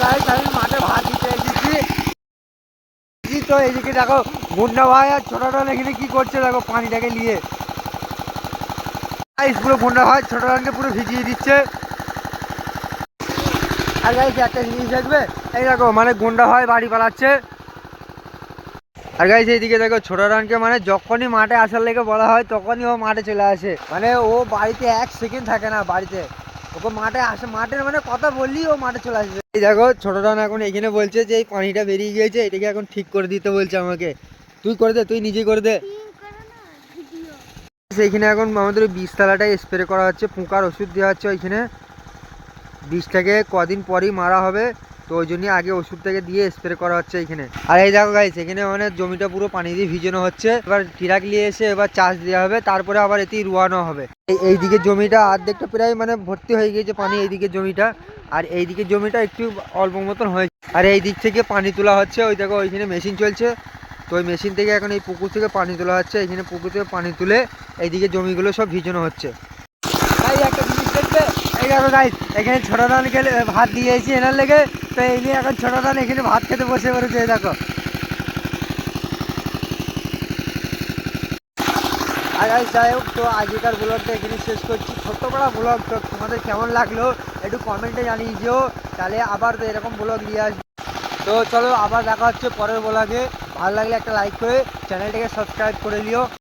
Guys আমি মাঠে ভাত দিতে এসেছি। তো এইদিকে দেখো মুন্না ভাই আর ছোটটা এখানে কি করছে দেখো পানিটাকে নিয়ে। গাইস পুরো মুন্না ভাই ছোটটাকে পুরো ভিজিয়ে দিচ্ছে। আর গাইস একটা জিনিস দেখবে, এই দেখো মানে গুন্ডা ভাই বাড়ি পালাচ্ছে। আর গাইস এইদিকে দেখো ছোট রানকে মানে যখনই মাঠে আসার লেগে বলা হয় তখনই ও মাঠে চলে আসে। মানে ও বাড়িতে 1 সেকেন্ড থাকে না বাড়িতে, ওকে মাঠে আসে, মাঠের মানে কথা বললেই ও মাঠে চলে আসবে। এই দেখো ছোট রান এখন এখানে বলছে যে এই পানিটা বেরিয়ে গিয়েছে, এটাকে এখন ঠিক করে দিতে বলছে আমাকে। তুই করে দে, তুই নিজে করে দে। সেইখানে এখন আমাদের ওই বীজতলাটায় স্প্রে করা হচ্ছে, পোকার ওষুধ দেওয়া হচ্ছে ওইখানে। বীজটাকে কদিন পরই মারা হবে, তো ওই জন্যই আগে ওষুধটাকে দিয়ে স্প্রে করা হচ্ছে এখানে। আর এই দেখো গাইস এখানে মানে জমিটা পুরো পানি দিয়ে ভিজানো হচ্ছে, এবার ট্রাক নিয়ে এসে এবার চাষ দেওয়া হবে, তারপরে আবার এতেই রোয়ানো হবে। এইদিকে জমিটা অর্ধেকটা প্রায় মানে ভর্তি হয়ে গিয়েছে পানি, এইদিকে জমিটা। আর এইদিকে জমিটা একটু অল্প মতন হয়েছে। আর এই দিক থেকে পানি তোলা হচ্ছে, ওই দেখো ওইখানে মেশিন চলছে। তো ওই মেশিন থেকে এখন এই পুকুর থেকে পানি তোলা হচ্ছে, এখানে পুকুর থেকে পানি তুলে এইদিকে জমিগুলো সব ভিজানো হচ্ছে। ভাই একটা জিনিস দেখবে, এই দেখো গাইস এখানে ছোট ধান খেলে ভাত দিয়েছি এনার লেগে। তো এই নিয়ে এখন ছোট ধান এখানে ভাত খেতে বসে পড়েছে, এই দেখো। আর গাইস যাই হোক, তো আগেকার ব্লগটা এখানে শেষ করছি, ছোট্ট বড় ব্লগ। তো তোমাদের কেমন লাগলো একটু কমেন্টে জানিয়ে দিও, তাহলে আবার তো এরকম ব্লগ নিয়ে আসবে। তো চলো আবার দেখা হচ্ছে পরের ব্লগে। ভালো লাগলে একটা লাইক করে চ্যানেলটাকে সাবস্ক্রাইব করে নিও।